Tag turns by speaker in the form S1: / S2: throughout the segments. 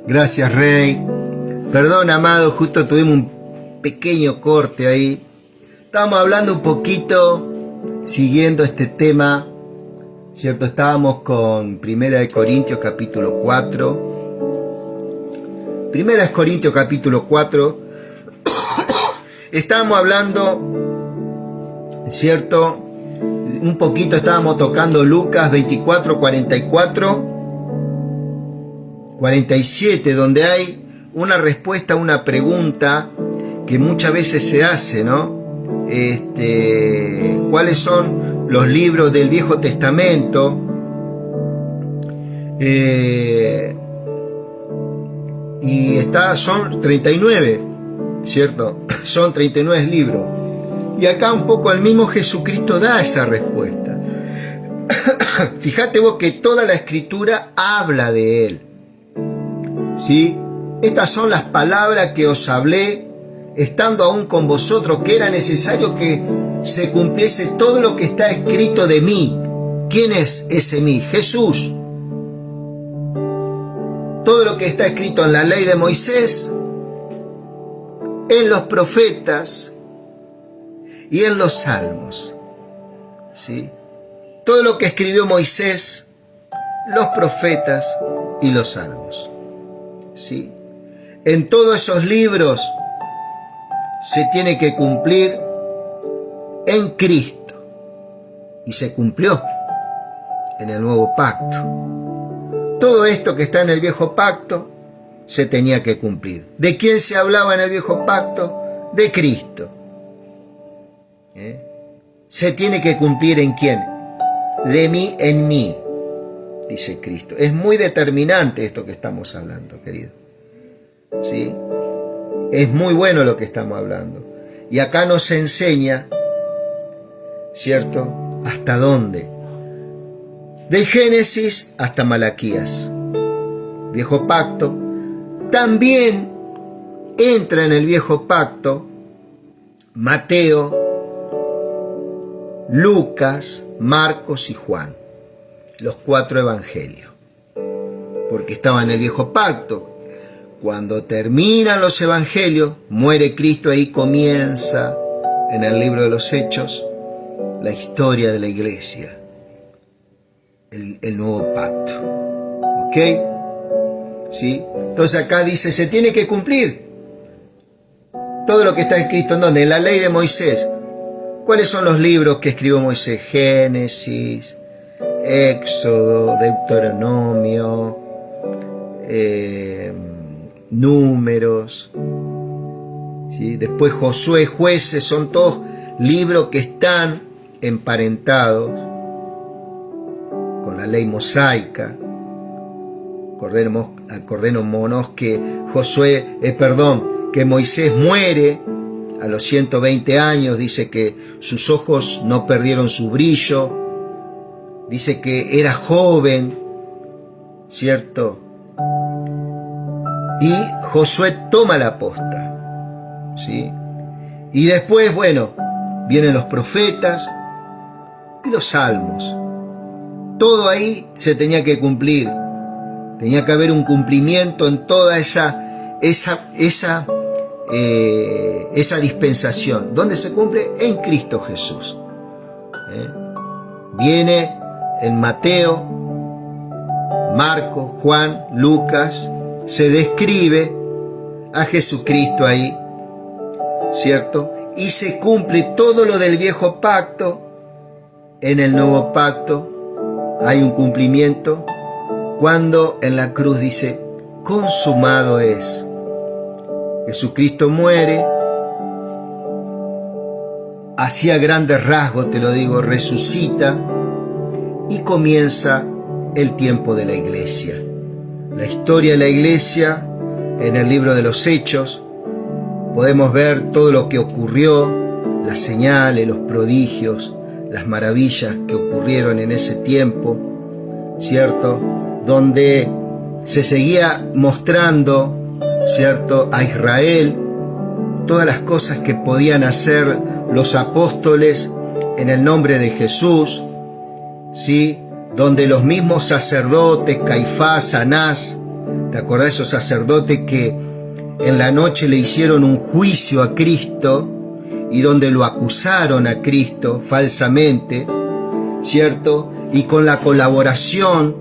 S1: Gracias, Rey. Perdón, amado, justo tuvimos un pequeño corte ahí. Estábamos hablando un poquito, siguiendo este tema, ¿cierto? Estábamos con 1 Corintios capítulo 4. 1 Corintios capítulo 4. Estábamos hablando, ¿cierto? Un poquito estábamos tocando Lucas 24, 47, donde hay una respuesta a una pregunta que muchas veces se hace, ¿no? ¿Cuáles son los libros del Viejo Testamento? Son 39, ¿cierto? Son 39 libros. Y acá un poco el mismo Jesucristo da esa respuesta. Fíjate vos que toda la Escritura habla de Él. ¿Sí? Estas son las palabras que os hablé, estando aún con vosotros, que era necesario que se cumpliese todo lo que está escrito de mí. ¿Quién es ese mí? Jesús. Todo lo que está escrito en la ley de Moisés, en los profetas y en los salmos. ¿Sí? Todo lo que escribió Moisés, los profetas y los salmos. ¿Sí? En todos esos libros se tiene que cumplir en Cristo. Y se cumplió en el nuevo pacto. Todo esto que está en el viejo pacto se tenía que cumplir. ¿De quién se hablaba en el viejo pacto? De Cristo. Se tiene que cumplir ¿en quién? De mí en mí, dice Cristo. Es muy determinante esto que estamos hablando, querido. ¿Sí? Es muy bueno lo que estamos hablando. Y acá nos enseña, ¿cierto? ¿Hasta dónde? De Génesis hasta Malaquías. Viejo pacto. También entra en el viejo pacto Mateo, Lucas, Marcos y Juan. Los 4 evangelios. Porque estaba en el viejo pacto. Cuando terminan los evangelios, muere Cristo, ahí comienza en el libro de los Hechos la historia de la iglesia, el nuevo pacto. ¿Ok? ¿Sí? Entonces acá dice, se tiene que cumplir todo lo que está escrito en donde, en la ley de Moisés. ¿Cuáles son los libros que escribió Moisés? Génesis, Éxodo, Deuteronomio, Números, ¿sí? Después Josué, Jueces, son todos libros que están emparentados con la ley mosaica. Acordémonos que que Moisés muere a los 120 años, dice que sus ojos no perdieron su brillo, dice que era joven, ¿cierto? Y Josué toma la posta, ¿sí? Y después, bueno, vienen los profetas y los salmos. Todo ahí se tenía que cumplir. Tenía que haber un cumplimiento en toda esa dispensación. ¿Dónde se cumple? En Cristo Jesús. Viene en Mateo, Marcos, Juan, Lucas. Se describe a Jesucristo ahí, ¿cierto? Y se cumple todo lo del viejo pacto. En el nuevo pacto hay un cumplimiento cuando en la cruz dice, consumado es. Jesucristo muere, así a grandes rasgos te lo digo, resucita y comienza el tiempo de la iglesia. La historia de la iglesia, en el libro de los Hechos, podemos ver todo lo que ocurrió, las señales, los prodigios, las maravillas que ocurrieron en ese tiempo, ¿cierto? Donde se seguía mostrando, ¿cierto?, a Israel todas las cosas que podían hacer los apóstoles en el nombre de Jesús, ¿sí? Donde los mismos sacerdotes, Caifás, Anás, ¿Te acordás de esos sacerdotes que en la noche le hicieron un juicio a Cristo y donde lo acusaron a Cristo falsamente, ¿cierto? Y con la colaboración,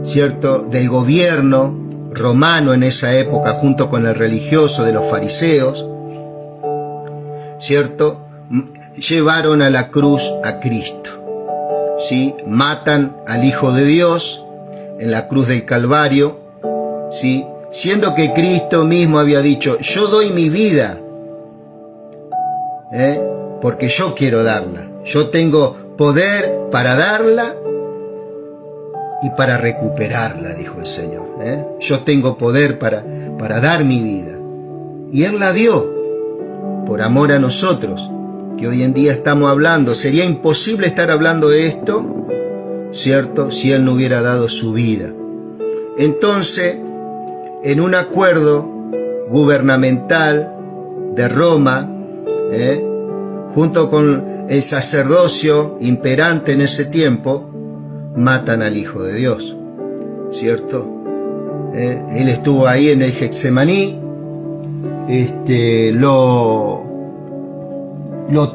S1: ¿cierto?, del gobierno romano en esa época, junto con el religioso de los fariseos, ¿cierto?, llevaron a la cruz a Cristo, ¿sí? Matan al Hijo de Dios en la cruz del Calvario, ¿sí? Siendo que Cristo mismo había dicho: yo doy mi vida, porque yo quiero darla. Yo tengo poder para darla y para recuperarla, dijo el Señor. Yo tengo poder para dar mi vida. Y Él la dio por amor a nosotros, que hoy en día estamos hablando. Sería imposible estar hablando de esto, ¿cierto?, si Él no hubiera dado su vida. Entonces, en un acuerdo gubernamental de Roma, junto con el sacerdocio imperante en ese tiempo, matan al Hijo de Dios, ¿cierto? Él estuvo ahí en el Getsemaní, lo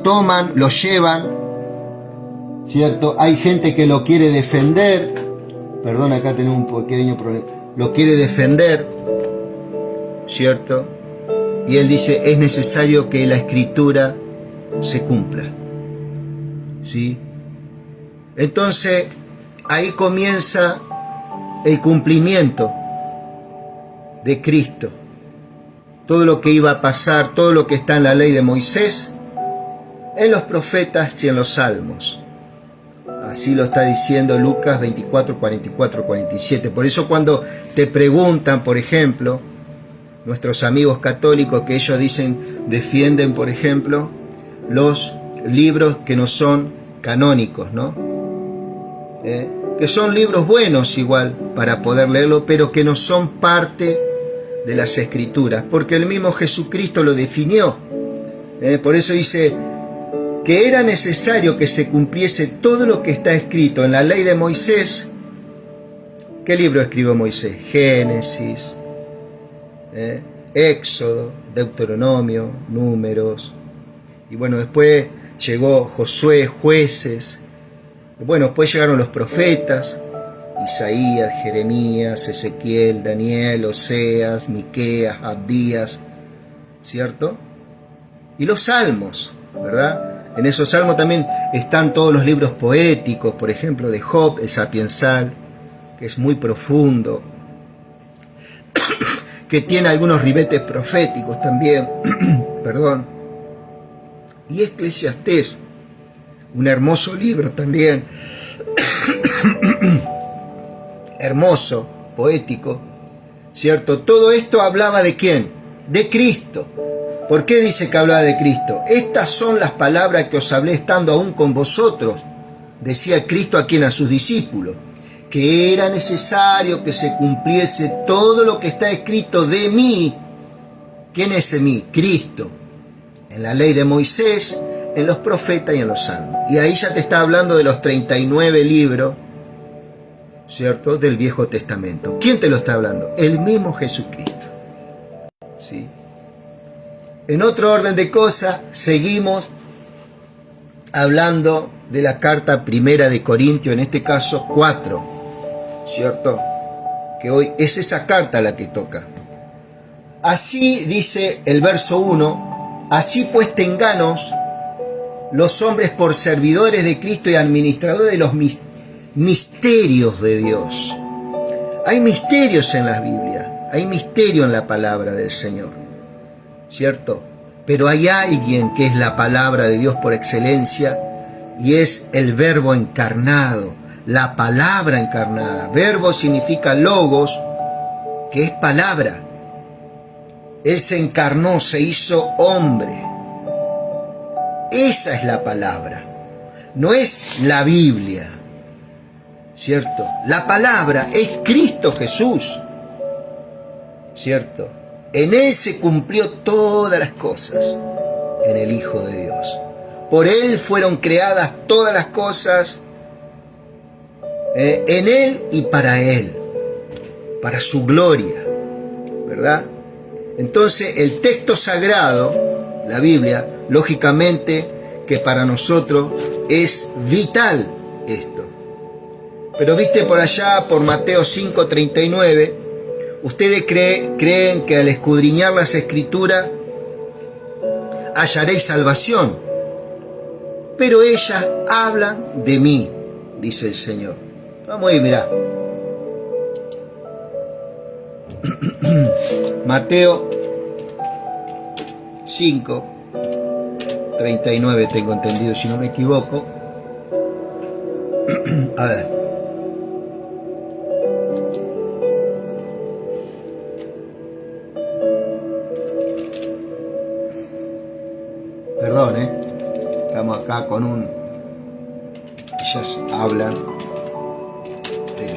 S1: toman, lo llevan, ¿cierto? Hay gente que lo quiere defender, perdón, acá tenemos un pequeño problema, lo quiere defender, ¿cierto? Y él dice: es necesario que la Escritura se cumpla, ¿sí? Entonces, ahí comienza el cumplimiento de Cristo. Todo lo que iba a pasar, todo lo que está en la ley de Moisés, en los profetas y en los salmos. Así lo está diciendo Lucas 24, 44, 47. Por eso cuando te preguntan, por ejemplo, nuestros amigos católicos, que ellos dicen, defienden, por ejemplo, los libros que no son canónicos, ¿no? Que son libros buenos igual para poder leerlo, pero que no son parte de las Escrituras, porque el mismo Jesucristo lo definió. Por eso dice que era necesario que se cumpliese todo lo que está escrito en la ley de Moisés. ¿Qué libro escribió Moisés? Génesis, Éxodo, Deuteronomio, Números, y bueno, después llegó Josué, Jueces, bueno, después llegaron los profetas, Isaías, Jeremías, Ezequiel, Daniel, Oseas, Miqueas, Abdías, ¿cierto? Y los salmos, ¿verdad? En esos salmos también están todos los libros poéticos, por ejemplo, de Job, el Sapiensal, que es muy profundo, que tiene algunos ribetes proféticos también, perdón. Y Eclesiastés, un hermoso libro también, hermoso, poético, ¿cierto? Todo esto hablaba ¿de quién? De Cristo. ¿Por qué dice que hablaba de Cristo? Estas son las palabras que os hablé estando aún con vosotros, decía Cristo a quien, a sus discípulos, que era necesario que se cumpliese todo lo que está escrito de mí. ¿Quién es ese mí? Cristo. En la ley de Moisés, en los profetas y en los salmos. Y ahí ya te está hablando de los 39 libros, ¿cierto?, del Viejo Testamento. ¿Quién te lo está hablando? El mismo Jesucristo, ¿sí? En otro orden de cosas, seguimos hablando de la carta primera de Corintios, en este caso 4, ¿cierto? Que hoy es esa carta la que toca. Así dice el verso 1, así pues tenganos los hombres por servidores de Cristo y administradores de los misterios de Dios. Hay misterios en la Biblia, hay misterio en la palabra del Señor, ¿cierto? Pero hay alguien que es la palabra de Dios por excelencia, y es el Verbo encarnado, la palabra encarnada. Verbo significa logos, que es palabra. Él se encarnó, se hizo hombre. Esa es la palabra, no es la Biblia, ¿cierto? La palabra es Cristo Jesús, ¿cierto? En Él se cumplió todas las cosas, en el Hijo de Dios. Por Él fueron creadas todas las cosas, en Él y para Él. para su gloria, ¿verdad? Entonces el texto sagrado, la Biblia, lógicamente que para nosotros es vital esto. Pero viste por allá, por Mateo 5:39, ustedes creen que al escudriñar las Escrituras hallaréis salvación, pero ellas hablan de mí, dice el Señor. Vamos a ir, mirá. Mateo 5:39 tengo entendido, si no me equivoco. A ver. Perdón, estamos acá con un... Ellas hablan de mí.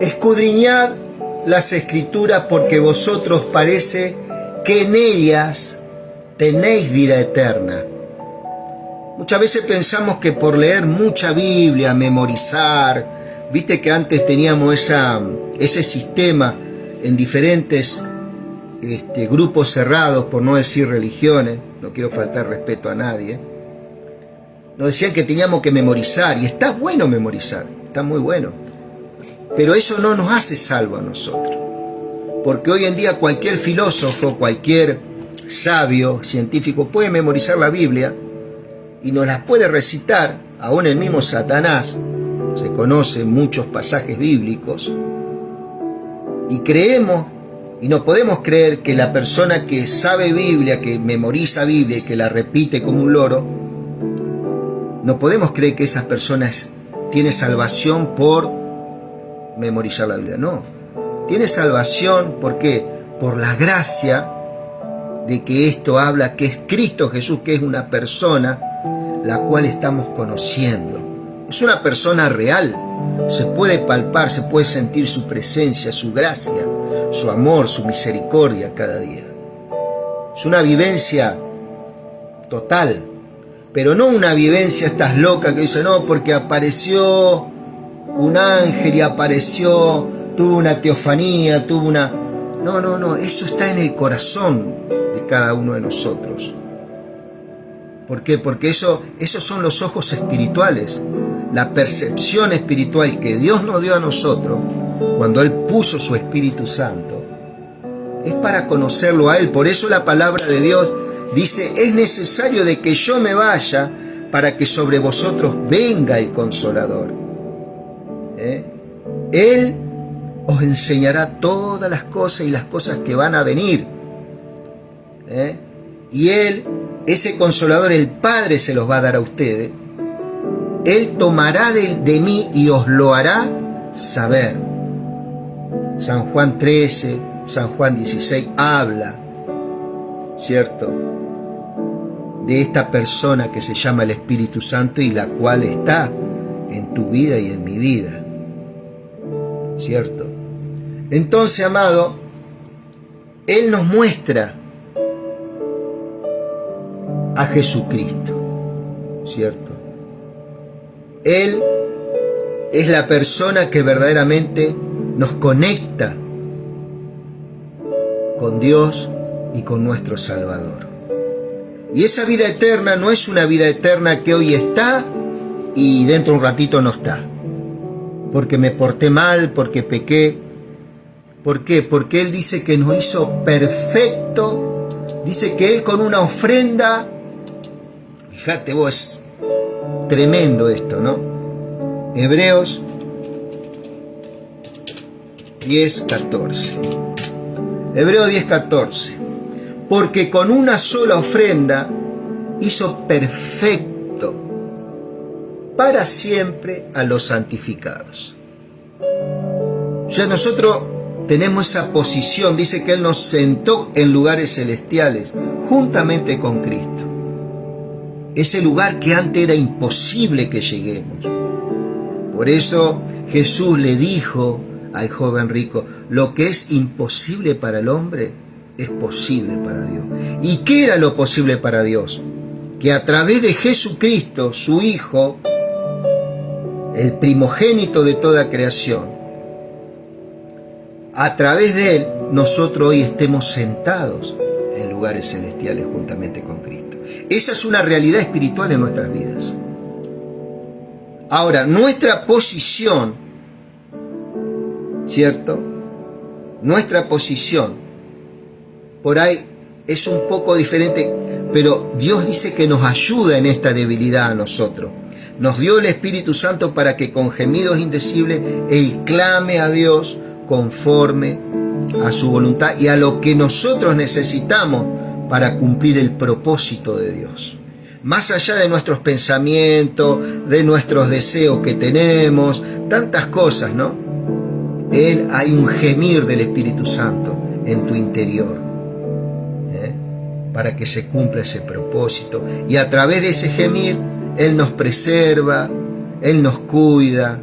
S1: Escudriñad las Escrituras porque vosotros parece que en ellas tenéis vida eterna. Muchas veces pensamos que por leer mucha Biblia, memorizar, viste que antes teníamos ese sistema en diferentes grupos cerrados, por no decir religiones, no quiero faltar respeto a nadie, nos decían que teníamos que memorizar, y está bueno memorizar, está muy bueno, pero eso no nos hace salvos a nosotros, porque hoy en día cualquier filósofo, cualquier sabio, científico puede memorizar la Biblia y nos las puede recitar, aún el mismo Satanás, se conocen muchos pasajes bíblicos, y creemos, y no podemos creer que la persona que sabe Biblia, que memoriza Biblia y que la repite como un loro, no podemos creer que esas personas tienen salvación por memorizar la Biblia. No, tiene salvación, ¿por qué? Por la gracia de que esto habla, que es Cristo Jesús, que es una persona la cual estamos conociendo. Es una persona real, se puede palpar, se puede sentir su presencia, su gracia, su amor, su misericordia cada día. Es una vivencia total, pero no una vivencia estas locas que dicen, no, porque apareció un ángel y tuvo una teofanía, No, eso está en el corazón de cada uno de nosotros. ¿Por qué? Porque esos son los ojos espirituales, la percepción espiritual que Dios nos dio a nosotros cuando Él puso su Espíritu Santo. Es para conocerlo a Él. Por eso la palabra de Dios dice, es necesario de que yo me vaya para que sobre vosotros venga el Consolador. Él os enseñará todas las cosas y las cosas que van a venir. Y Él, ese Consolador, el Padre se los va a dar a ustedes. Él tomará de mí y os lo hará saber. San Juan 13, San Juan 16 habla, ¿cierto?, de esta persona que se llama el Espíritu Santo y la cual está en tu vida y en mi vida, ¿cierto? Entonces, amado, Él nos muestra a Jesucristo, ¿cierto? Él es la persona que verdaderamente nos conecta con Dios y con nuestro Salvador. Y esa vida eterna no es una vida eterna que hoy está y dentro de un ratito no está. Porque me porté mal, porque pequé. ¿Por qué? Porque Él dice que nos hizo perfecto. Dice que Él con una ofrenda, fíjate vos, es tremendo esto, ¿no? Hebreos 10:14. Hebreos 10:14. Porque con una sola ofrenda hizo perfecto para siempre a los santificados. Ya nosotros tenemos esa posición, dice que Él nos sentó en lugares celestiales, juntamente con Cristo. Ese lugar que antes era imposible que lleguemos. Por eso Jesús le dijo al joven rico, lo que es imposible para el hombre es posible para Dios. ¿Y qué era lo posible para Dios? Que a través de Jesucristo, su Hijo, el primogénito de toda creación, a través de Él, nosotros hoy estemos sentados en lugares celestiales juntamente con Cristo. Esa es una realidad espiritual en nuestras vidas. Ahora, nuestra posición, ¿cierto? Nuestra posición, por ahí es un poco diferente, pero Dios dice que nos ayuda en esta debilidad a nosotros. Nos dio el Espíritu Santo para que con gemidos indecibles Él clame a Dios conforme a su voluntad y a lo que nosotros necesitamos para cumplir el propósito de Dios. Más allá de nuestros pensamientos, de nuestros deseos que tenemos, tantas cosas, ¿no? Hay un gemir del Espíritu Santo en tu interior, para que se cumpla ese propósito. Y a través de ese gemir, Él nos preserva, Él nos cuida,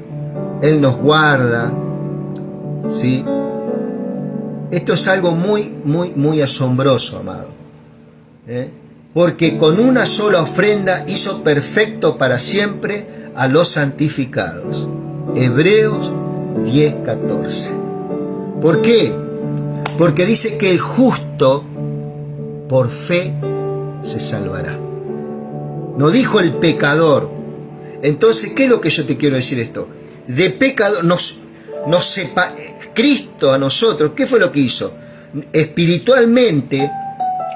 S1: Él nos guarda, ¿sí? Esto es algo muy asombroso, amado. Porque con una sola ofrenda hizo perfecto para siempre a los santificados. Hebreos 10:14. ¿Por qué? Porque dice que el justo por fe se salvará. No dijo el pecador. Entonces, ¿qué es lo que yo te quiero decir esto? De pecador nos separa Cristo a nosotros. ¿Qué fue lo que hizo? Espiritualmente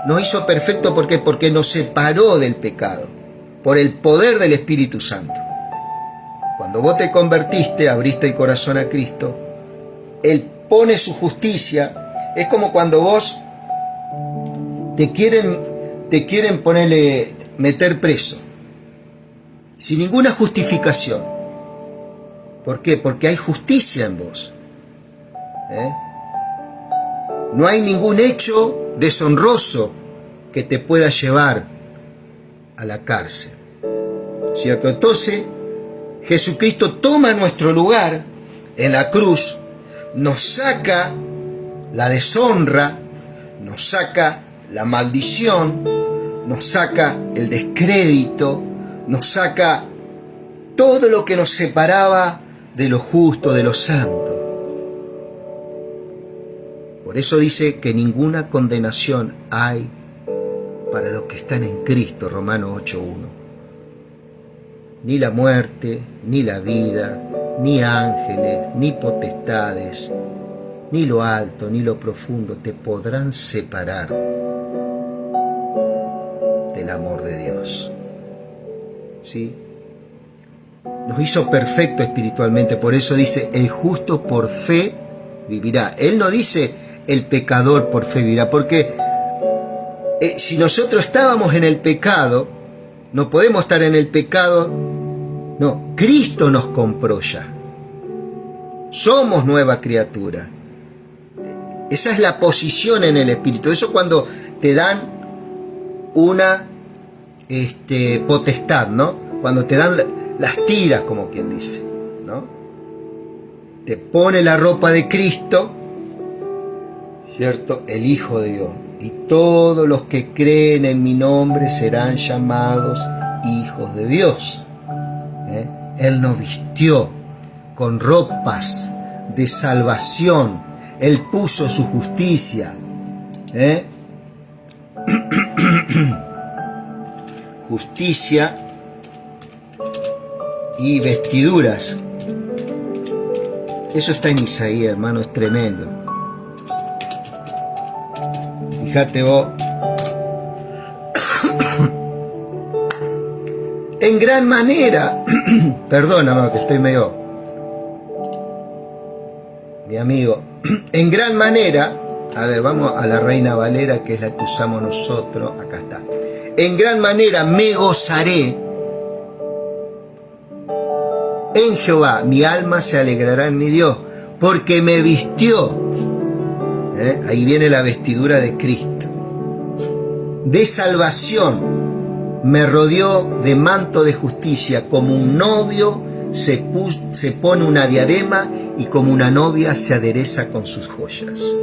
S1: nos hizo perfecto. ¿Por qué? Porque nos separó del pecado por el poder del Espíritu Santo. Cuando vos te convertiste, abriste el corazón a Cristo, Él pone su justicia. Es como cuando vos te quieren meter preso sin ninguna justificación. ¿Por qué? Porque hay justicia en vos. No hay ningún hecho deshonroso que te pueda llevar a la cárcel, ¿cierto? Entonces, Jesucristo toma nuestro lugar en la cruz, nos saca la deshonra, nos saca la maldición, nos saca el descrédito, nos saca todo lo que nos separaba de lo justo, de lo santo. Por eso dice que ninguna condenación hay para los que están en Cristo, Romanos 8:1. Ni la muerte, ni la vida, ni ángeles, ni potestades, ni lo alto, ni lo profundo te podrán separar del amor de Dios. ¿Sí? Nos hizo perfecto espiritualmente, por eso dice, el justo por fe vivirá. Él no dice, el pecador por fe vivirá, porque si nosotros estábamos en el pecado, no podemos estar en el pecado. No, Cristo nos compró ya. Somos nueva criatura. Esa es la posición en el Espíritu. Eso cuando te dan una potestad, ¿no? Cuando te dan las tiras, como quien dice, ¿no? Te pone la ropa de Cristo, ¿cierto? El Hijo de Dios. Y todos los que creen en mi nombre serán llamados hijos de Dios. Él nos vistió con ropas de salvación. Él puso su justicia. Justicia y vestiduras. Eso está en Isaías, hermano, es tremendo. Fíjate vos. En gran manera, perdona, que estoy medio, mi amigo, en gran manera, a ver, vamos a la Reina Valera, que es la que usamos nosotros, acá está. En gran manera me gozaré en Jehová, mi alma se alegrará en mi Dios, porque me vistió, ahí viene la vestidura de Cristo, de salvación. Me rodeó de manto de justicia, como un novio se pone una diadema y como una novia se adereza con sus joyas.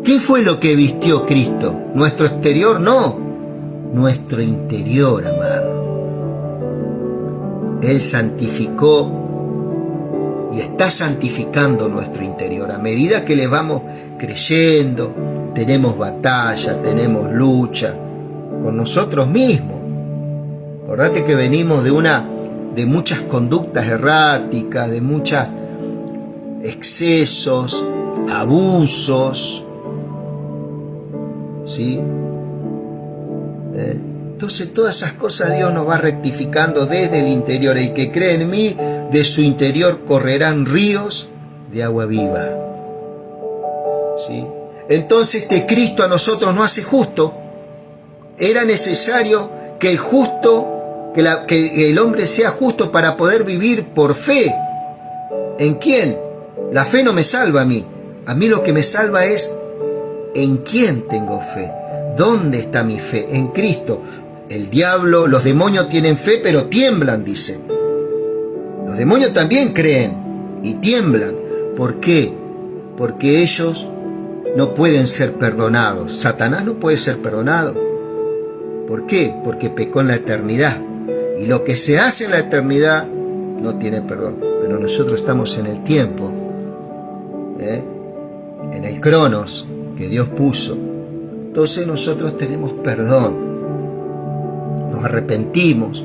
S1: ¿Qué fue lo que vistió Cristo? ¿Nuestro exterior? No, nuestro interior, amado. Él santificó y está santificando nuestro interior. A medida que le vamos creyendo, tenemos batalla, tenemos lucha con nosotros mismos. Acordate que venimos de muchas conductas erráticas, de muchos excesos, abusos, ¿sí? Entonces todas esas cosas Dios nos va rectificando desde el interior. El que cree en mí, de su interior correrán ríos de agua viva. ¿Sí? Entonces Cristo a nosotros nos hace justo. Era necesario que el justo, que el hombre sea justo para poder vivir por fe. ¿En quién? La fe no me salva a mí. A mí lo que me salva es en quién tengo fe. ¿Dónde está mi fe? En Cristo. El diablo, los demonios tienen fe, pero tiemblan, dicen. Los demonios también creen y tiemblan. ¿Por qué? Porque ellos no pueden ser perdonados. Satanás no puede ser perdonado. ¿Por qué? Porque pecó en la eternidad. Y lo que se hace en la eternidad no tiene perdón. Pero nosotros estamos en el tiempo, en el cronos que Dios puso. Entonces nosotros tenemos perdón. Nos arrepentimos.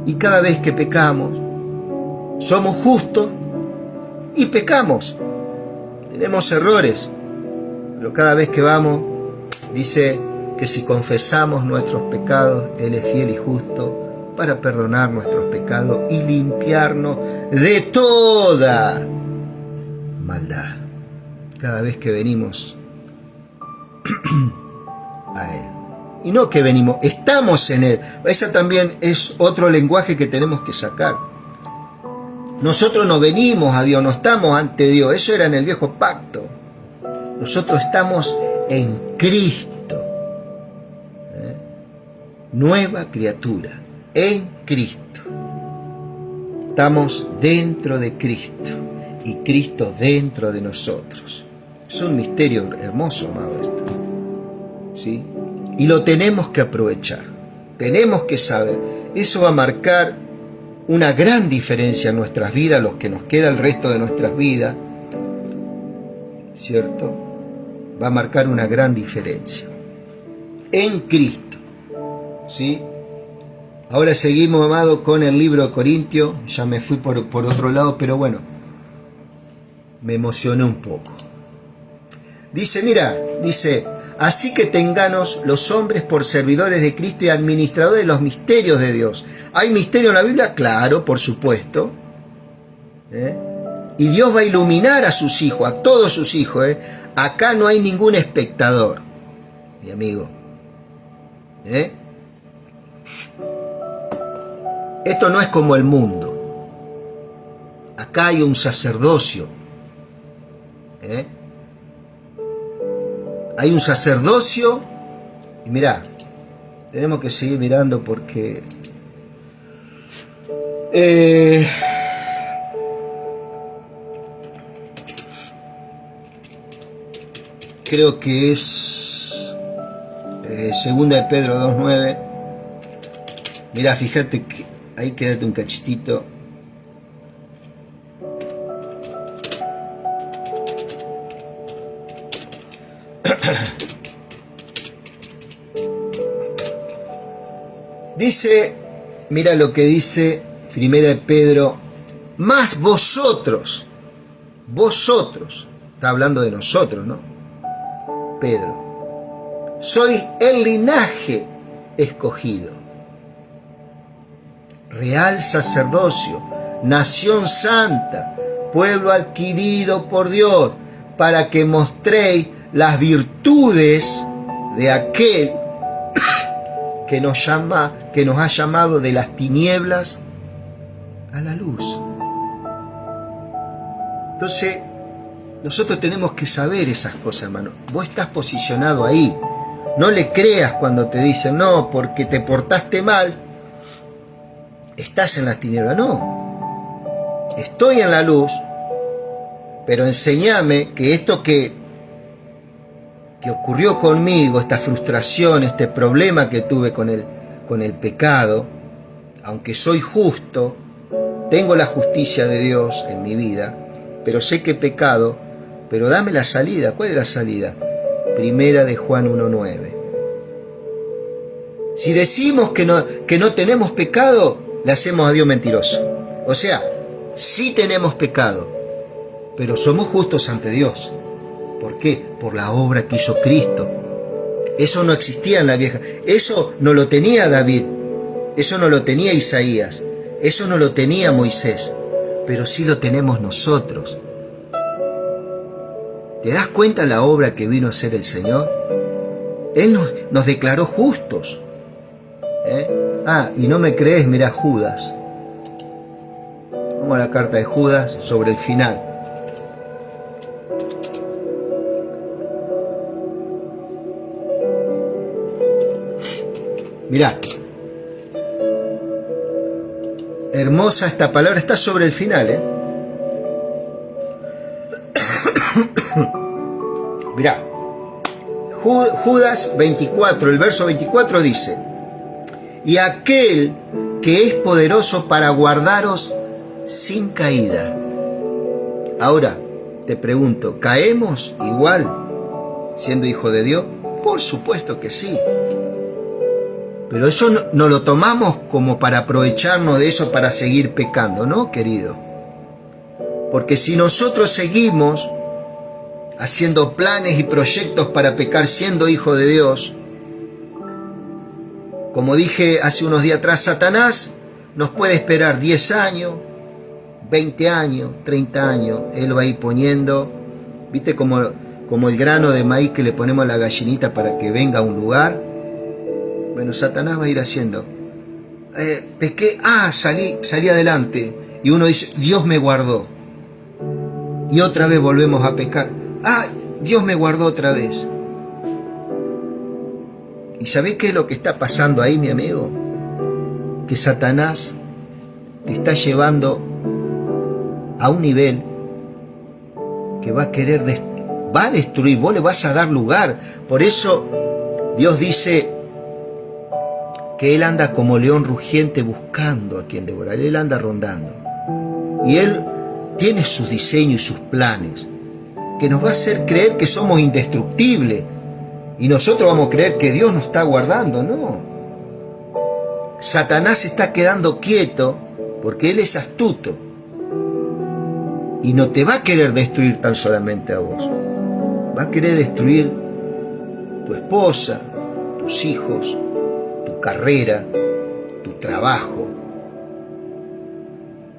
S1: Y cada vez que pecamos, somos justos y pecamos. Tenemos errores. Pero cada vez que vamos, dice que si confesamos nuestros pecados, Él es fiel y justo para perdonar nuestros pecados y limpiarnos de toda maldad. Cada vez que venimos a Él. Y no que venimos, estamos en Él. Ese también es otro lenguaje que tenemos que sacar. Nosotros no venimos a Dios, no estamos ante Dios. Eso era en el viejo pacto. Nosotros estamos en Cristo. Nueva criatura, en Cristo. Estamos dentro de Cristo y Cristo dentro de nosotros. Es un misterio hermoso, amado, esto. ¿Sí? Y lo tenemos que aprovechar. Tenemos que saber. Eso va a marcar una gran diferencia en nuestras vidas, lo que nos queda el resto de nuestras vidas. ¿Cierto? Va a marcar una gran diferencia. En Cristo. ¿Sí? Ahora seguimos, amado, con el libro de Corintios. Ya me fui por otro lado, pero bueno, me emocioné un poco. Dice, mira, dice, así que tenganos los hombres por servidores de Cristo y administradores de los misterios de Dios. ¿Hay misterio en la Biblia? Claro, por supuesto. Y Dios va a iluminar a sus hijos, a todos sus hijos. Acá no hay ningún espectador, mi amigo. Esto no es como el mundo. Acá hay un sacerdocio. Hay un sacerdocio. Y mirá, tenemos que seguir mirando porque creo que es segunda de Pedro 2:9. Mirá, fíjate que ahí quédate un cachitito. Dice, mira lo que dice primera de Pedro, más vosotros, está hablando de nosotros, ¿no? Pedro, sois el linaje escogido, real sacerdocio, nación santa, pueblo adquirido por Dios, para que mostréis las virtudes de aquel que nos ha llamado de las tinieblas a la luz. Entonces, nosotros tenemos que saber esas cosas, hermano. Vos estás posicionado ahí. No le creas cuando te dicen, no, porque te portaste mal, estás en las tinieblas. No. estoy en la luz, pero enséñame que esto que ocurrió conmigo, esta frustración, este problema que tuve con el pecado, aunque soy justo, tengo la justicia de Dios en mi vida, pero sé que he pecado, pero dame la salida. ¿Cuál es la salida? Primera de Juan 1:9. Si decimos que no tenemos pecado, le hacemos a Dios mentiroso. O sea, sí tenemos pecado, pero somos justos ante Dios. ¿Por qué? Por la obra que hizo Cristo. Eso no existía en la vieja. Eso no lo tenía David. Eso no lo tenía Isaías. Eso no lo tenía Moisés. Pero sí lo tenemos nosotros. ¿Te das cuenta la obra que vino a hacer el Señor? Él nos declaró justos. Y no me crees, mira Judas. Vamos a la carta de Judas sobre el final. Mirá. Hermosa esta palabra, está sobre el final, Mirá. Judas 24, el verso 24 dice: y aquel que es poderoso para guardaros sin caída. Ahora, te pregunto, ¿caemos igual siendo hijo de Dios? Por supuesto que sí. Pero eso no lo tomamos como para aprovecharnos de eso para seguir pecando, ¿no, querido? Porque si nosotros seguimos haciendo planes y proyectos para pecar siendo hijo de Dios, como dije hace unos días atrás, Satanás nos puede esperar 10 años, 20 años, 30 años. Él va a ir poniendo, ¿viste? Como el grano de maíz que le ponemos a la gallinita para que venga a un lugar. Bueno, Satanás va a ir haciendo. Pequé, salí adelante. Y uno dice, Dios me guardó. Y otra vez volvemos a pecar. Dios me guardó otra vez. ¿Y sabés qué es lo que está pasando ahí, mi amigo? Que Satanás te está llevando a un nivel que va a querer va a destruir, vos le vas a dar lugar. Por eso Dios dice que Él anda como león rugiente buscando a quien devorar. Él anda rondando. Y Él tiene sus diseños y sus planes, que nos va a hacer creer que somos indestructibles. Y nosotros vamos a creer que Dios nos está guardando. No. Satanás se está quedando quieto porque él es astuto. Y no te va a querer destruir tan solamente a vos. Va a querer destruir tu esposa, tus hijos, tu carrera, tu trabajo.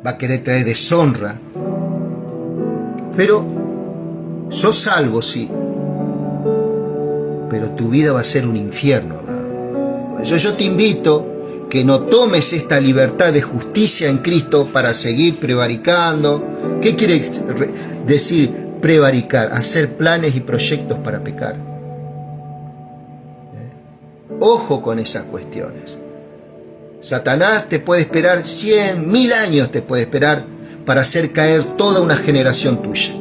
S1: Va a querer traer deshonra. Pero sos salvo, sí. Pero tu vida va a ser un infierno, amado. Por eso yo te invito que no tomes esta libertad de justicia en Cristo para seguir prevaricando. ¿Qué quiere decir prevaricar? Hacer planes y proyectos para pecar. Ojo con esas cuestiones. Satanás te puede esperar 100, 1000 años te puede esperar para hacer caer toda una generación tuya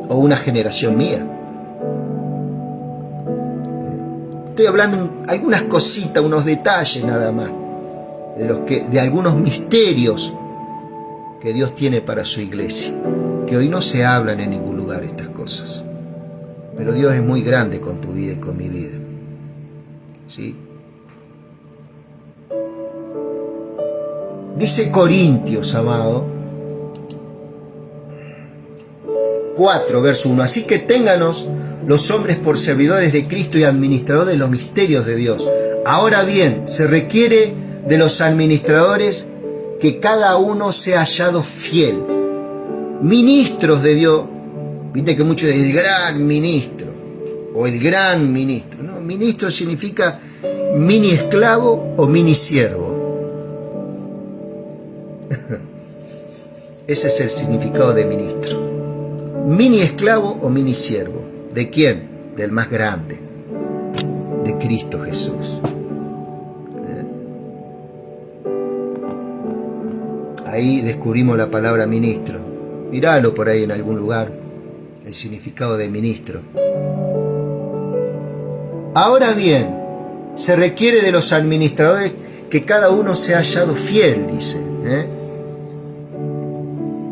S1: o una generación mía. Estoy hablando algunas cositas, unos detalles nada más, de algunos misterios que Dios tiene para su iglesia, que hoy no se hablan en ningún lugar estas cosas. Pero Dios es muy grande con tu vida y con mi vida. ¿Sí? Dice Corintios, amado, 4, verso 1. Así que ténganos los hombres por servidores de Cristo y administradores de los misterios de Dios. Ahora bien, se requiere de los administradores que cada uno sea hallado fiel. Ministros de Dios. Viste que mucho es el gran ministro o el gran ministro. ¿No? Ministro significa mini esclavo o mini siervo. Ese es el significado de ministro. Mini esclavo o mini siervo. ¿De quién? Del más grande, de Cristo Jesús. A ahí descubrimos la palabra ministro. Míralo por ahí en algún lugar, el significado de ministro. Ahora bien, se requiere de los administradores que cada uno sea hallado fiel, dice.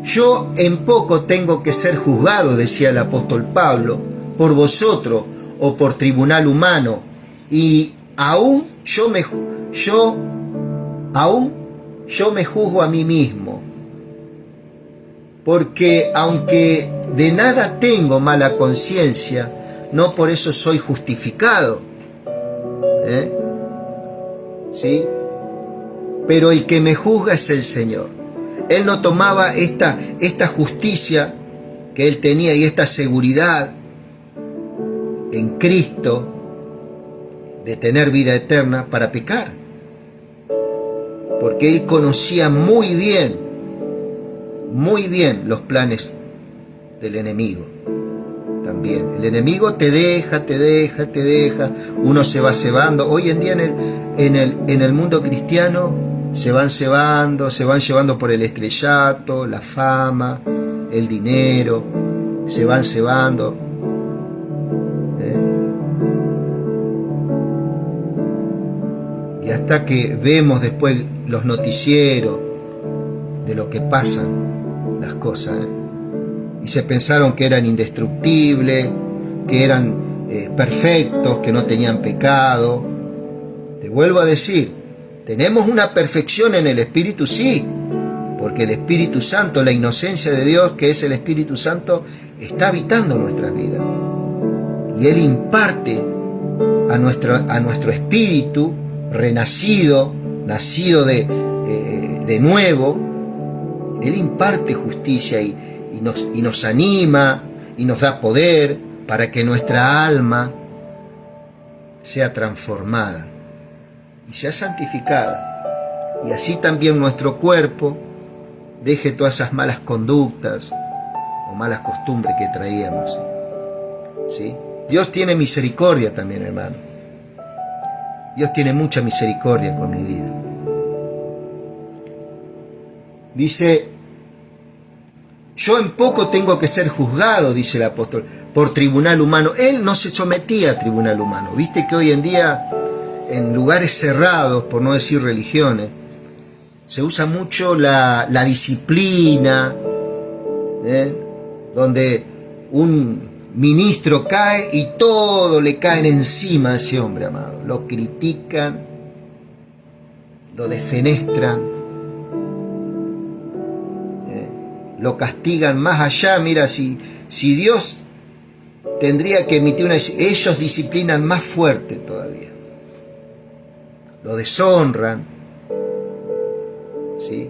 S1: Yo en poco tengo que ser juzgado, decía el apóstol Pablo, por vosotros o por tribunal humano, y aún yo me juzgo a mí mismo, porque aunque de nada tengo mala conciencia, no por eso soy justificado. ¿Sí? Pero el que me juzga es el Señor. Él no tomaba esta justicia que él tenía y esta seguridad en Cristo de tener vida eterna para pecar, porque él conocía muy bien los planes del enemigo. También el enemigo te deja, uno se va cebando. Hoy en día en el mundo cristiano se van cebando, se van llevando por el estrellato, la fama, el dinero, se van cebando. Y hasta que vemos después los noticieros de lo que pasan las cosas, y se pensaron que eran indestructibles, que eran perfectos, que no tenían pecado. Te vuelvo a decir, tenemos una perfección en el Espíritu, sí, porque el Espíritu Santo, la inocencia de Dios, que es el Espíritu Santo, está habitando nuestras vidas. Y Él imparte a nuestro espíritu renacido, nacido de nuevo, Él imparte justicia y nos anima y nos da poder para que nuestra alma sea transformada y sea santificada, y así también nuestro cuerpo deje todas esas malas conductas o malas costumbres que traíamos. ¿Sí? Dios tiene misericordia también, hermano. Dios tiene mucha misericordia con mi vida. Dice: yo en poco tengo que ser juzgado, dice el apóstol, por tribunal humano. Él no se sometía a tribunal humano. Viste que hoy en día, en lugares cerrados, por no decir religiones, se usa mucho la disciplina, donde un ministro cae y todo le caen encima a ese hombre, amado. Lo critican, lo defenestran, lo castigan más allá. Mira, si Dios tendría que emitir ellos disciplinan más fuerte todavía. Lo deshonran, ¿sí?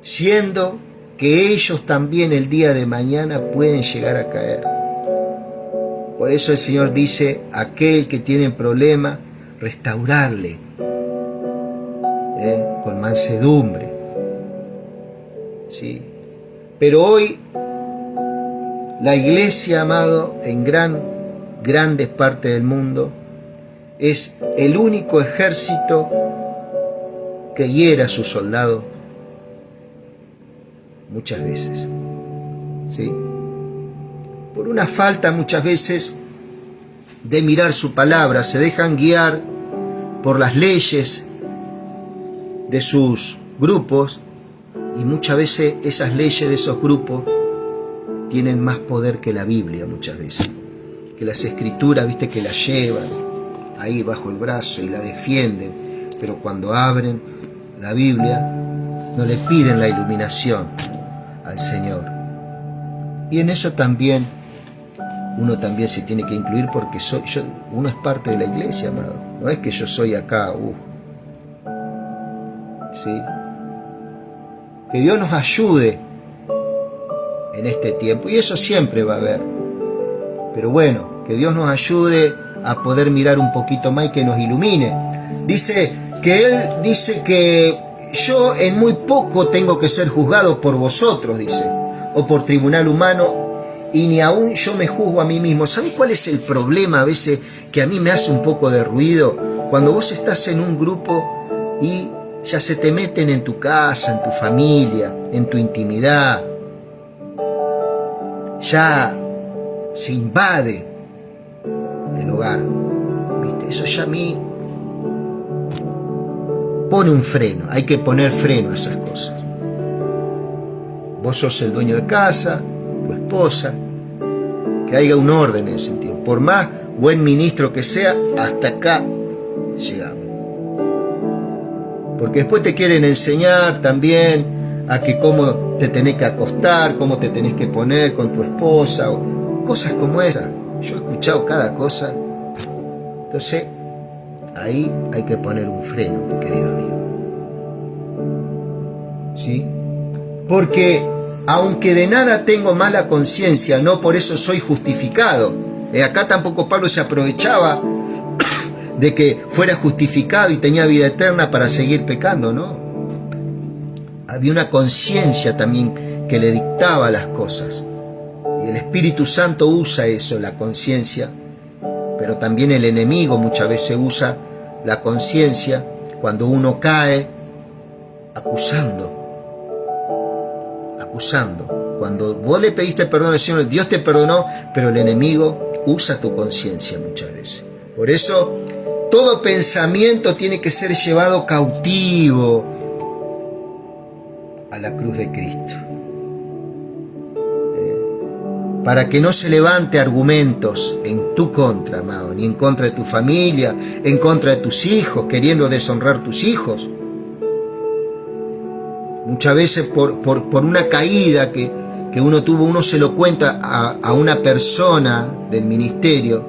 S1: Siendo que ellos también el día de mañana pueden llegar a caer. Por eso el Señor dice: aquel que tiene problema, restaurarle, con mansedumbre, ¿sí? Pero hoy la iglesia, amado, en grandes partes del mundo, es el único ejército que hiere a sus soldados muchas veces, ¿sí? Por una falta muchas veces de mirar su palabra, se dejan guiar por las leyes de sus grupos, y muchas veces esas leyes de esos grupos tienen más poder que la Biblia, muchas veces, que las escrituras, viste, que las llevan ahí bajo el brazo y la defienden, pero cuando abren la Biblia no le piden la iluminación al Señor. Y en eso también uno también se tiene que incluir, porque uno es parte de la iglesia, amado. No es que yo soy acá, ¿sí? Que Dios nos ayude en este tiempo, y eso siempre va a haber. Pero bueno, que Dios nos ayude a poder mirar un poquito más y que nos ilumine. Dice que Él dice que yo en muy poco tengo que ser juzgado por vosotros, dice, o por tribunal humano, y ni aún yo me juzgo a mí mismo. ¿Sabes cuál es el problema a veces que a mí me hace un poco de ruido? Cuando vos estás en un grupo y ya se te meten en tu casa, en tu familia, en tu intimidad. Ya se invade el hogar. ¿Viste? Eso ya a mí pone un freno. Hay que poner freno a esas cosas. Vos sos el dueño de casa, tu esposa, que haya un orden en ese sentido. Por más buen ministro que sea, hasta acá llegamos. Porque después te quieren enseñar también a que cómo te tenés que acostar, cómo te tenés que poner con tu esposa, o cosas como esas. Yo he escuchado cada cosa. Entonces, ahí hay que poner un freno, mi querido amigo. ¿Sí? Porque aunque de nada tengo mala conciencia, no por eso soy justificado. Acá tampoco Pablo se aprovechaba de que fuera justificado y tenía vida eterna para seguir pecando, ¿no? Había una conciencia también que le dictaba las cosas. Y el Espíritu Santo usa eso, la conciencia, pero también el enemigo muchas veces usa la conciencia cuando uno cae acusando. Cuando vos le pediste perdón al Señor, Dios te perdonó, pero el enemigo usa tu conciencia muchas veces. Por eso, todo pensamiento tiene que ser llevado cautivo a la cruz de Cristo. Para que no se levante argumentos en tu contra, amado, ni en contra de tu familia, en contra de tus hijos, queriendo deshonrar tus hijos. Muchas veces por una caída que uno tuvo, uno se lo cuenta a una persona del ministerio,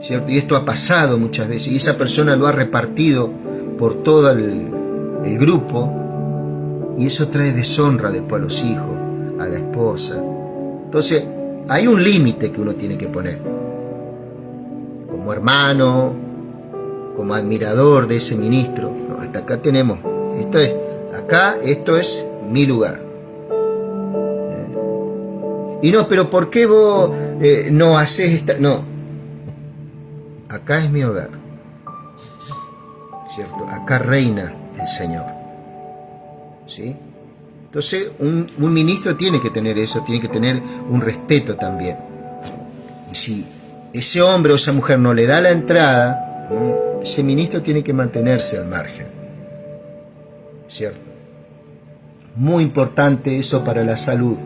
S1: ¿cierto? Y esto ha pasado muchas veces, y esa persona lo ha repartido por todo el grupo, y eso trae deshonra después a los hijos, a la esposa. Entonces, hay un límite que uno tiene que poner. Como hermano, como admirador de ese ministro, no, hasta acá tenemos, esto es mi lugar. Y no, pero ¿por qué vos no haces esta? No, acá es mi hogar, ¿cierto? Acá reina el Señor, ¿sí? Entonces un ministro tiene que tener eso, tiene que tener un respeto también. Y si ese hombre o esa mujer no le da la entrada, ese ministro tiene que mantenerse al margen, ¿cierto? Muy importante eso para la salud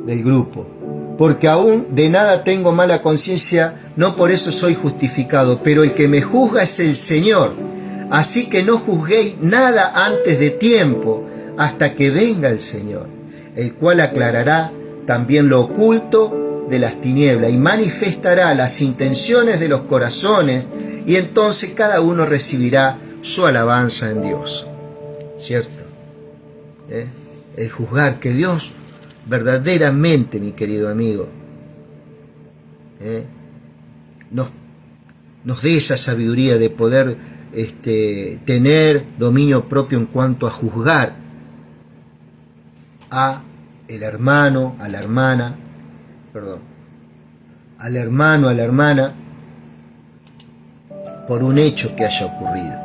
S1: del grupo. Porque aún de nada tengo mala conciencia, no por eso soy justificado, pero el que me juzga es el Señor. Así que no juzguéis nada antes de tiempo, hasta que venga el Señor, el cual aclarará también lo oculto de las tinieblas y manifestará las intenciones de los corazones, y entonces cada uno recibirá su alabanza en Dios. ¿Cierto? El juzgar, que Dios verdaderamente, mi querido amigo, nos dé esa sabiduría de poder tener dominio propio en cuanto a juzgar a el hermano, a la hermana, al hermano, a la hermana, por un hecho que haya ocurrido.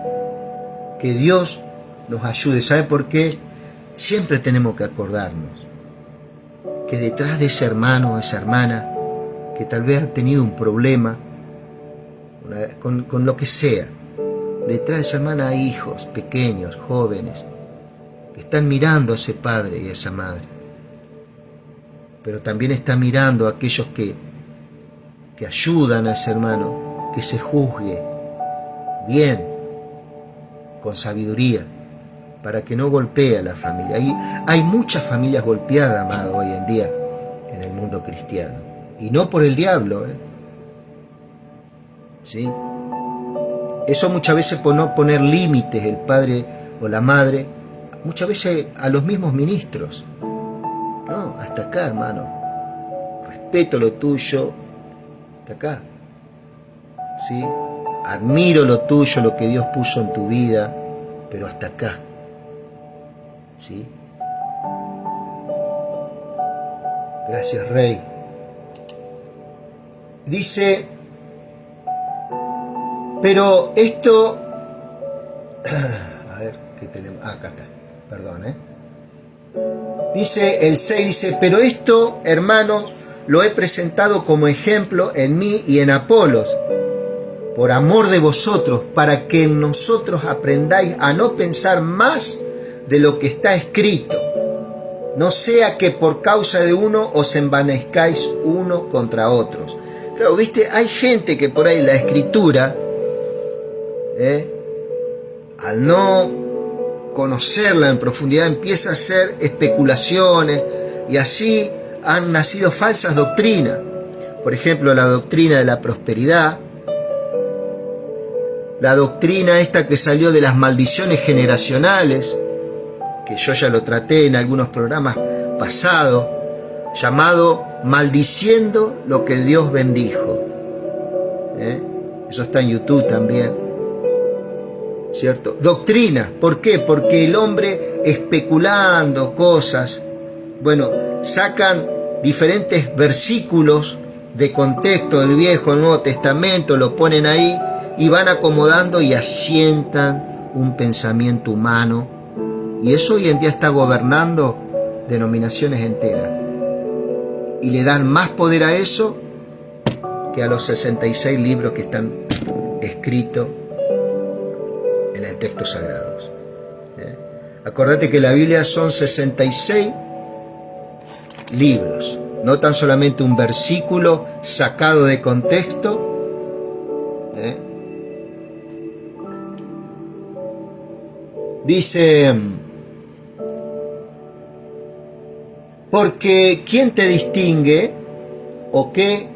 S1: Que Dios nos ayude. ¿Sabe por qué? Siempre tenemos que acordarnos que detrás de ese hermano o esa hermana que tal vez ha tenido un problema con lo que sea, detrás de esa hermana hay hijos pequeños, jóvenes, que están mirando a ese padre y a esa madre, pero también está mirando a aquellos que ayudan a ese hermano, que se juzgue bien, con sabiduría, para que no golpee a la familia. Hay muchas familias golpeadas, amado, hoy en día en el mundo cristiano, y no por el diablo, ¿sí? Eso muchas veces por no poner límites el padre o la madre, muchas veces a los mismos ministros. No, hasta acá, hermano. Respeto lo tuyo, hasta acá. ¿Sí? Admiro lo tuyo, lo que Dios puso en tu vida, pero hasta acá. ¿Sí? Gracias, Rey. Dice, pero esto A ver, ¿qué tenemos? Acá está, perdón, Dice el 6, dice, pero esto, hermanos, lo he presentado como ejemplo en mí y en Apolos, por amor de vosotros, para que en nosotros aprendáis a no pensar más de lo que está escrito, no sea que por causa de uno os envanezcáis uno contra otros. Claro, viste, hay gente que por ahí la escritura, al no conocerla en profundidad, empieza a hacer especulaciones y así han nacido falsas doctrinas. Por ejemplo, la doctrina de la prosperidad, la doctrina esta que salió de las maldiciones generacionales, que yo ya lo traté en algunos programas pasados, llamado maldiciendo lo que Dios bendijo. Eso está en YouTube también, ¿cierto? Doctrina, ¿por qué? Porque el hombre especulando cosas, bueno, sacan diferentes versículos de contexto del Viejo y Nuevo Testamento, lo ponen ahí y van acomodando y asientan un pensamiento humano, y eso hoy en día está gobernando denominaciones enteras, y le dan más poder a eso que a los 66 libros que están escritos en el texto sagrado. Acordate que la Biblia son 66 libros, no tan solamente un versículo sacado de contexto. Dice, porque ¿quién te distingue o qué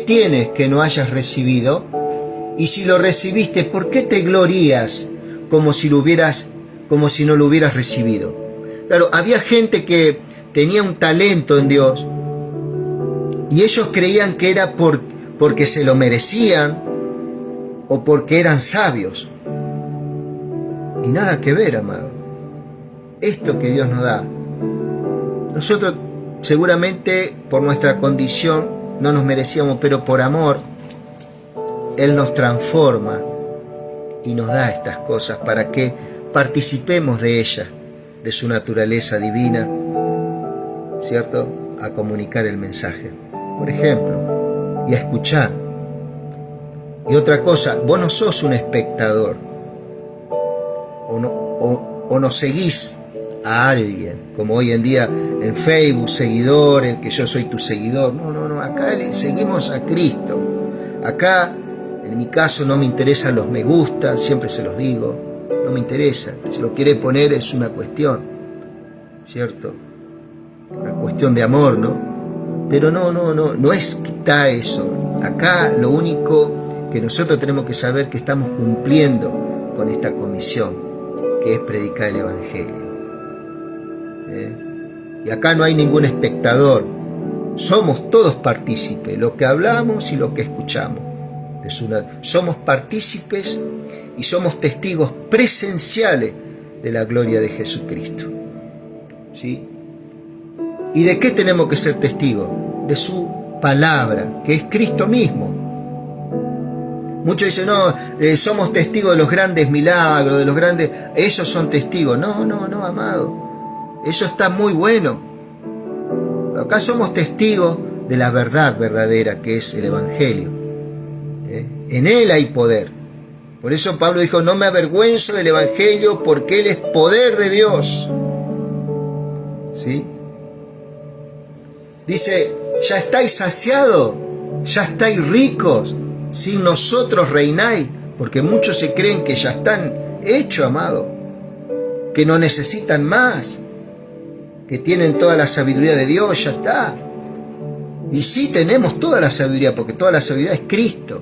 S1: tienes que no hayas recibido? Y si lo recibiste, ¿por qué te glorías como si no lo hubieras recibido? Claro, había gente que tenía un talento en Dios y ellos creían que era porque se lo merecían o porque eran sabios. Y nada que ver, amado. Esto que Dios nos da, nosotros seguramente por nuestra condición no nos merecíamos, pero por amor Él nos transforma y nos da estas cosas para que participemos de ella, de su naturaleza divina, ¿cierto? A comunicar el mensaje, por ejemplo, y a escuchar. Y otra cosa, vos no sos un espectador, o no seguís a alguien, como hoy en día en Facebook, seguidores, que yo soy tu seguidor. No, acá seguimos a Cristo. Acá, en mi caso, no me interesan los me gusta, siempre se los digo, no me interesa. Si lo quiere poner es una cuestión, ¿cierto? Una cuestión de amor, ¿no? Pero no está eso. Acá lo único que nosotros tenemos que saber que estamos cumpliendo con esta comisión, que es predicar el Evangelio. Y acá no hay ningún espectador, somos todos partícipes, lo que hablamos y lo que escuchamos. Somos partícipes y somos testigos presenciales de la gloria de Jesucristo. ¿Sí? ¿Y de qué tenemos que ser testigos? De su palabra, que es Cristo mismo. Muchos dicen, no, somos testigos de los grandes milagros, de los grandes... Ellos son testigos. No, amado. Eso está muy bueno. Acá somos testigos de la verdad verdadera, que es el Evangelio. En Él hay poder. Por eso Pablo dijo, no me avergüenzo del Evangelio, porque Él es poder de Dios. ¿Sí? Dice, ya estáis saciados, ya estáis ricos, sin nosotros reináis, porque muchos se creen que ya están hechos, amado, que no necesitan más, que tienen toda la sabiduría de Dios, ya está. Y sí tenemos toda la sabiduría, porque toda la sabiduría es Cristo,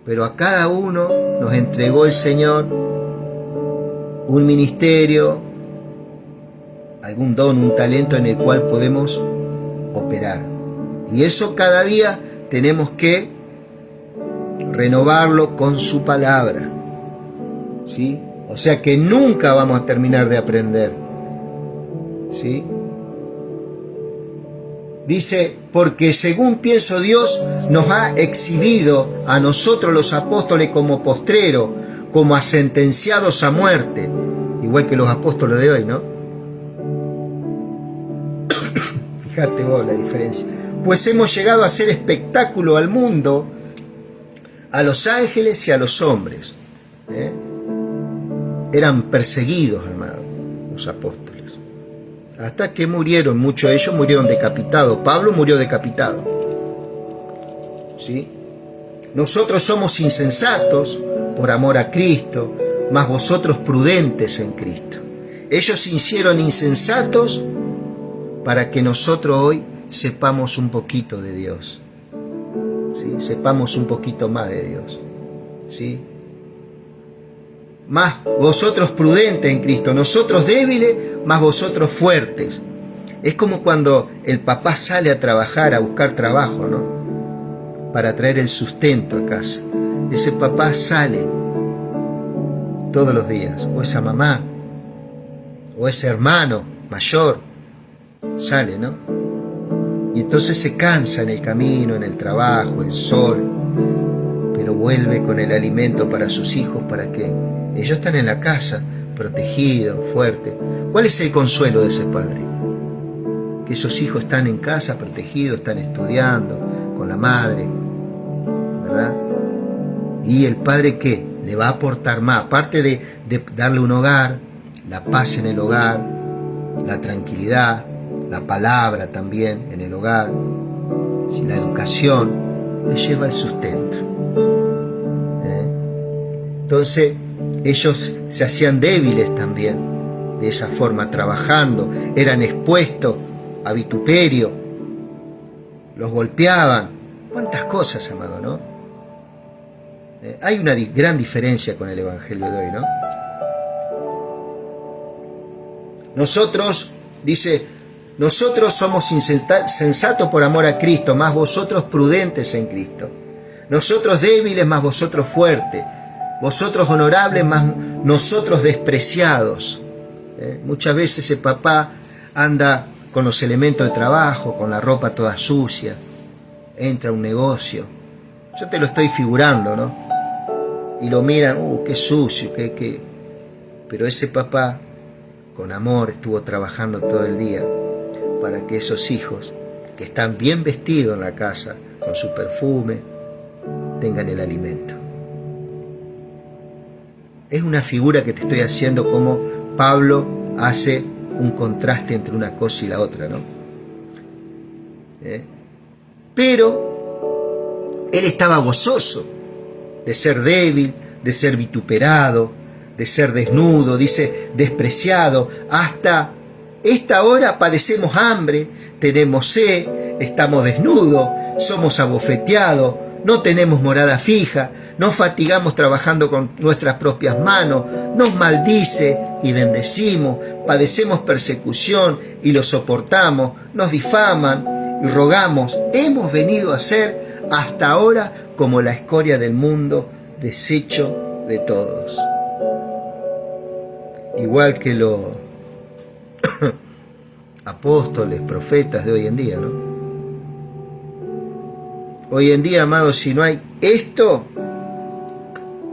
S1: pero a cada uno nos entregó el Señor un ministerio, algún don, un talento en el cual podemos operar, y eso cada día tenemos que renovarlo con su palabra, ¿sí? O sea que nunca vamos a terminar de aprender, ¿sí? Dice, porque según pienso Dios nos ha exhibido a nosotros los apóstoles como postrero, como a sentenciados a muerte, igual que los apóstoles de hoy, ¿no? Fíjate vos la diferencia. Pues hemos llegado a hacer espectáculo al mundo, a los ángeles y a los hombres. Eran perseguidos, amados, los apóstoles. Hasta que murieron, muchos de ellos murieron decapitados. Pablo murió decapitado. ¿Sí? Nosotros somos insensatos por amor a Cristo, mas vosotros prudentes en Cristo. Ellos se hicieron insensatos para que nosotros hoy sepamos un poquito de Dios. ¿Sí? Sepamos un poquito más de Dios. ¿Sí? Más vosotros prudentes en Cristo, nosotros débiles, más vosotros fuertes. Es como cuando el papá sale a trabajar, a buscar trabajo, ¿no? Para traer el sustento a casa. Ese papá sale todos los días, o esa mamá, o ese hermano mayor, sale, ¿no? Y entonces se cansa en el camino, en el trabajo, el sol, pero vuelve con el alimento para sus hijos, para que ellos están en la casa, protegidos, fuertes. ¿Cuál es el consuelo de ese padre? Que esos hijos están en casa, protegidos, están estudiando con la madre, ¿verdad? Y el padre, ¿qué? Le va a aportar más, aparte de darle un hogar, la paz en el hogar, la tranquilidad, la palabra también en el hogar, la educación, le lleva el sustento. Entonces, ellos se hacían débiles también, de esa forma, trabajando, eran expuestos a vituperio, los golpeaban, cuántas cosas, amado, ¿no? Hay una gran diferencia con el Evangelio de hoy, ¿no? Nosotros, dice, nosotros somos insensatos por amor a Cristo, más vosotros prudentes en Cristo. Nosotros débiles, más vosotros fuertes. Vosotros honorables, más nosotros despreciados. Muchas veces ese papá anda con los elementos de trabajo, con la ropa toda sucia, entra a un negocio. Yo te lo estoy figurando, ¿no? Y lo miran, qué sucio, qué. Pero ese papá, con amor, estuvo trabajando todo el día para que esos hijos, que están bien vestidos en la casa, con su perfume, tengan el alimento. Es una figura que te estoy haciendo, como Pablo hace un contraste entre una cosa y la otra, ¿no? Pero él estaba gozoso de ser débil, de ser vituperado, de ser desnudo, dice, despreciado. Hasta esta hora padecemos hambre, tenemos sed, estamos desnudos, somos abofeteados, no tenemos morada fija, nos fatigamos trabajando con nuestras propias manos, nos maldice y bendecimos, padecemos persecución y lo soportamos, nos difaman y rogamos. Hemos venido a ser hasta ahora como la escoria del mundo, desecho de todos. Igual que los apóstoles, profetas de hoy en día, ¿no? Hoy en día, amados, si no hay esto,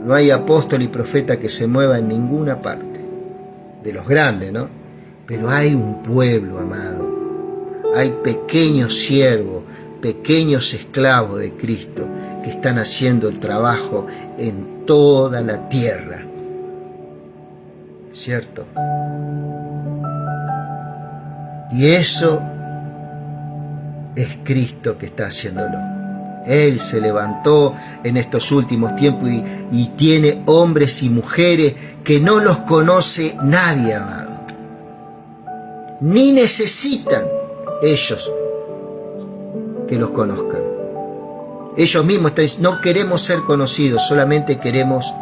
S1: no hay apóstol y profeta que se mueva en ninguna parte, de los grandes, ¿no? Pero hay un pueblo, amado, hay pequeños siervos, pequeños esclavos de Cristo que están haciendo el trabajo en toda la tierra, ¿cierto? Y eso es Cristo que está haciéndolo. Él se levantó en estos últimos tiempos y tiene hombres y mujeres que no los conoce nadie, amado. Ni necesitan ellos que los conozcan. Ellos mismos están diciendo, no queremos ser conocidos, solamente queremos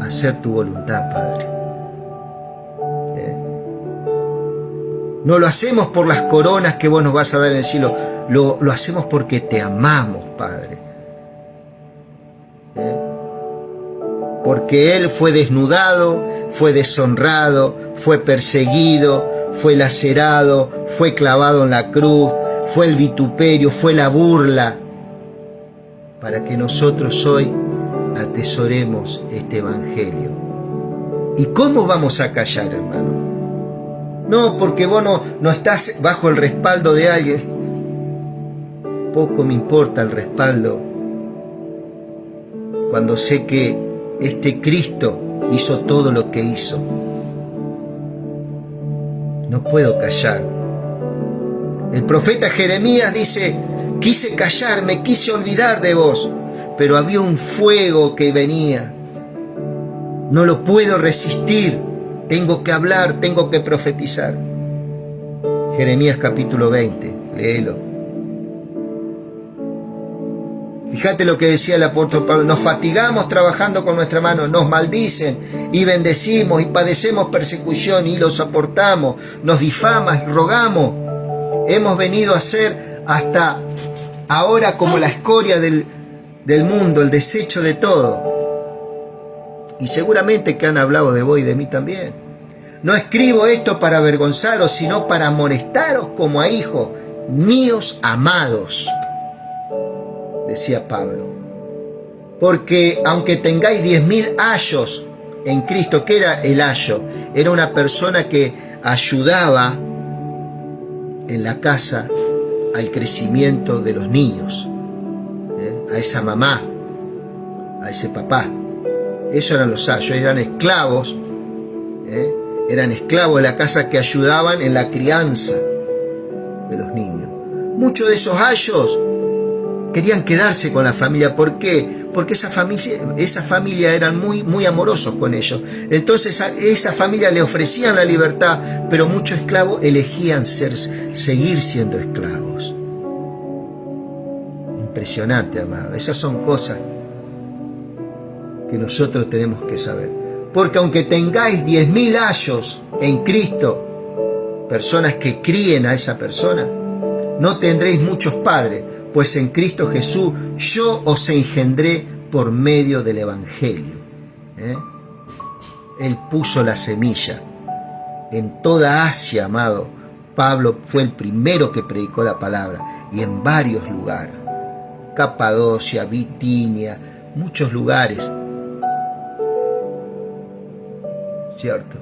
S1: hacer tu voluntad, Padre. No lo hacemos por las coronas que vos nos vas a dar en el cielo, lo hacemos porque te amamos, Padre. Porque Él fue desnudado, fue deshonrado, fue perseguido, fue lacerado, fue clavado en la cruz, fue el vituperio, fue la burla, para que nosotros hoy atesoremos este evangelio. ¿Y cómo vamos a callar, hermano? No, porque vos no estás bajo el respaldo de alguien. Poco me importa el respaldo cuando sé que este Cristo hizo todo lo que hizo. No puedo callar. El profeta Jeremías dice: quise callarme, quise olvidar de vos, pero había un fuego que venía. No lo puedo resistir. Tengo que hablar, tengo que profetizar. Jeremías capítulo 20, léelo. Fíjate lo que decía el apóstol Pablo: nos fatigamos trabajando con nuestra mano, nos maldicen y bendecimos y padecemos persecución y lo soportamos, nos difamas y rogamos. Hemos venido a ser hasta ahora como la escoria del mundo, el desecho de todo. Y seguramente que han hablado de vos y de mí también. No escribo esto para avergonzaros, sino para amonestaros como a hijos míos amados, decía Pablo. Porque aunque tengáis 10.000 ayos en Cristo, ¿qué era el ayo? Era una persona que ayudaba en la casa al crecimiento de los niños, a esa mamá, a ese papá. Esos eran los ayos, eran esclavos, eran esclavos de la casa que ayudaban en la crianza de los niños. Muchos de esos ayos querían quedarse con la familia. ¿Por qué? Porque esa familia eran muy amorosos con ellos. Entonces a esa familia le ofrecían la libertad, pero muchos esclavos elegían seguir siendo esclavos. Impresionante, amado. Esas son cosas que nosotros tenemos que saber. Porque aunque tengáis 10.000 ayos en Cristo, personas que críen a esa persona, no tendréis muchos padres, pues en Cristo Jesús yo os engendré por medio del Evangelio. Él puso la semilla. En toda Asia, amado, Pablo fue el primero que predicó la palabra, y en varios lugares. Capadocia, Bitinia, muchos lugares. ¿Cierto?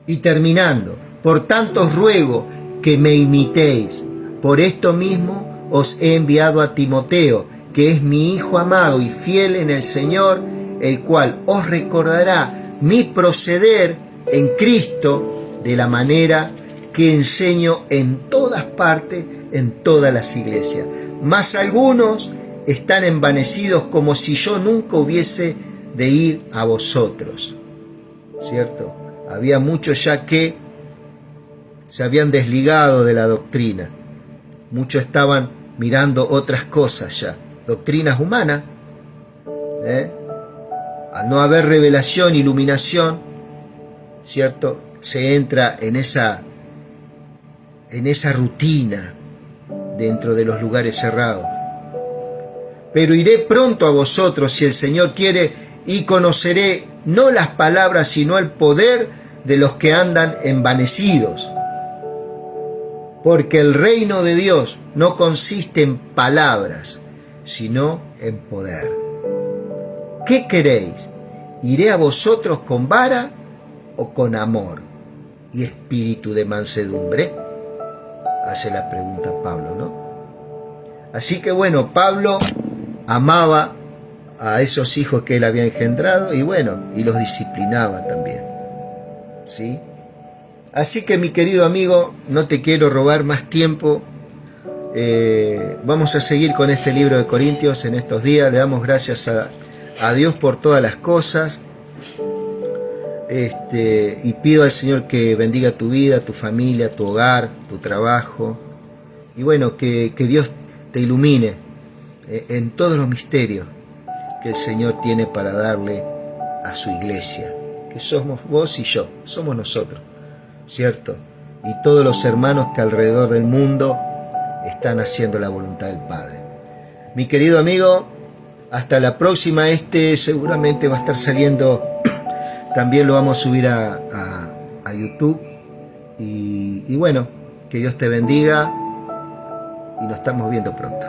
S1: Y terminando: por tanto os ruego que me imitéis. Por esto mismo os he enviado a Timoteo, que es mi hijo amado y fiel en el Señor, el cual os recordará mi proceder en Cristo de la manera que enseño en todas partes, en todas las iglesias. Mas algunos están envanecidos, como si yo nunca hubiese de ir a vosotros. ¿Cierto? Había muchos ya que se habían desligado de la doctrina. Muchos estaban mirando otras cosas ya, doctrinas humanas. Al no haber revelación, iluminación, ¿cierto? Se entra en esa rutina dentro de los lugares cerrados. Pero iré pronto a vosotros, si el Señor quiere, y conoceré no las palabras, sino el poder de los que andan envanecidos. Porque el reino de Dios no consiste en palabras, sino en poder. ¿Qué queréis? ¿Iré a vosotros con vara o con amor y espíritu de mansedumbre? Hace la pregunta Pablo, ¿no? Así que bueno, Pablo amaba a esos hijos que él había engendrado y los disciplinaba también, ¿sí? Así que, mi querido amigo, no te quiero robar más tiempo. Vamos a seguir con este libro de Corintios en estos días. Le damos gracias a Dios por todas las cosas. Y pido al Señor que bendiga tu vida, tu familia, tu hogar, tu trabajo. Y que Dios te ilumine en todos los misterios que el Señor tiene para darle a su iglesia, que somos vos y yo, somos nosotros, ¿cierto? Y todos los hermanos que alrededor del mundo están haciendo la voluntad del Padre. Mi querido amigo, hasta la próxima. Seguramente va a estar saliendo, también lo vamos a subir a YouTube. Y que Dios te bendiga y nos estamos viendo pronto.